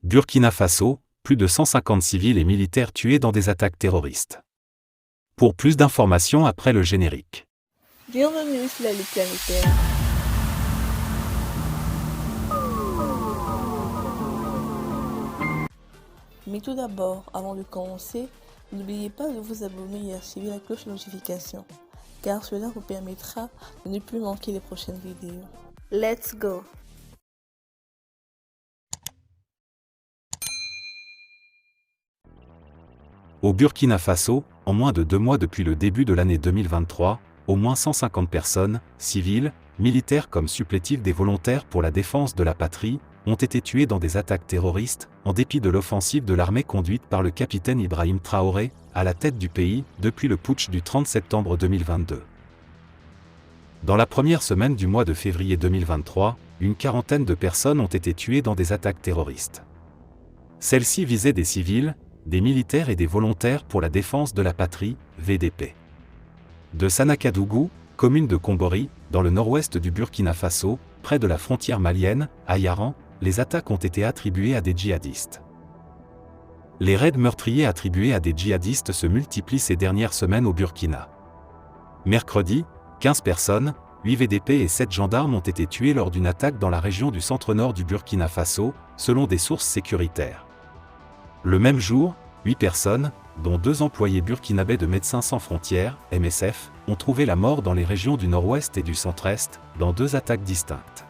Burkina Faso, plus de 150 civils et militaires tués dans des attaques terroristes. Pour plus d'informations après le générique. Bienvenue sur la Ligue planétaire. Mais tout d'abord, avant de commencer, n'oubliez pas de vous abonner et activer la cloche de notification, car cela vous permettra de ne plus manquer les prochaines vidéos. Let's go! Au Burkina Faso, en moins de 2 mois depuis le début de l'année 2023, au moins 150 personnes, civiles, militaires comme supplétifs des volontaires pour la défense de la patrie, ont été tués dans des attaques terroristes, en dépit de l'offensive de l'armée conduite par le capitaine Ibrahim Traoré, à la tête du pays, depuis le putsch du 30 septembre 2022. Dans la première semaine du mois de février 2023, une quarantaine de personnes ont été tuées dans des attaques terroristes. Celles-ci visaient des civils, des militaires et des volontaires pour la défense de la patrie, VDP. De Sanakadougou, commune de Kombori, dans le nord-ouest du Burkina Faso, près de la frontière malienne, à Yaran, les attaques ont été attribuées à des djihadistes. Les raids meurtriers attribués à des djihadistes se multiplient ces dernières semaines au Burkina. Mercredi, 15 personnes, 8 VDP et 7 gendarmes ont été tués lors d'une attaque dans la région du centre-nord du Burkina Faso, selon des sources sécuritaires. Le même jour, 8 personnes, dont 2 employés burkinabés de Médecins sans frontières, MSF, ont trouvé la mort dans les régions du nord-ouest et du centre-est, dans 2 attaques distinctes.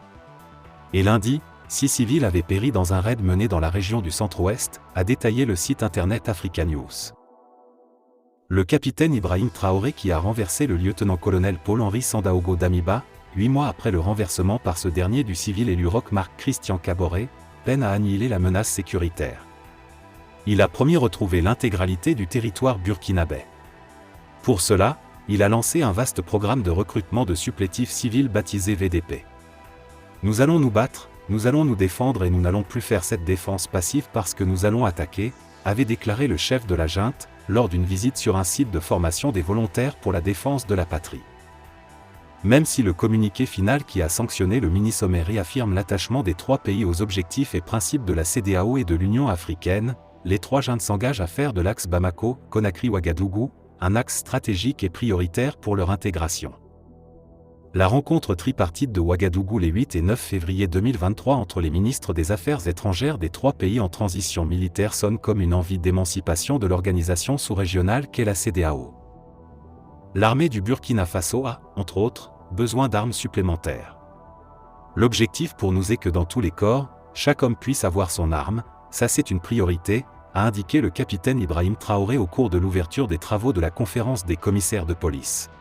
Et lundi, 6 civils avaient péri dans un raid mené dans la région du centre-ouest, a détaillé le site internet Africa News. Le capitaine Ibrahim Traoré qui a renversé le lieutenant-colonel Paul-Henri Sandaogo Damiba, 8 mois après le renversement par ce dernier du civil élu roch Marc Christian Kaboré, peine à annihiler la menace sécuritaire. Il a promis retrouver l'intégralité du territoire burkinabé. Pour cela, il a lancé un vaste programme de recrutement de supplétifs civils baptisé VDP. Nous allons nous battre, nous allons nous défendre et nous n'allons plus faire cette défense passive parce que nous allons attaquer, avait déclaré le chef de la junte, lors d'une visite sur un site de formation des volontaires pour la défense de la patrie. Même si le communiqué final qui a sanctionné le mini-sommet réaffirme l'attachement des 3 pays aux objectifs et principes de la CEDEAO et de l'Union africaine, les 3 juntes s'engagent à faire de l'axe Bamako-Conakry-Ouagadougou, un axe stratégique et prioritaire pour leur intégration. La rencontre tripartite de Ouagadougou les 8 et 9 février 2023 entre les ministres des Affaires étrangères des 3 pays en transition militaire sonne comme une envie d'émancipation de l'organisation sous-régionale qu'est la CEDEAO. L'armée du Burkina Faso a, entre autres, besoin d'armes supplémentaires. L'objectif pour nous est que dans tous les corps, chaque homme puisse avoir son arme, ça c'est une priorité, a indiqué le capitaine Ibrahim Traoré au cours de l'ouverture des travaux de la conférence des commissaires de police.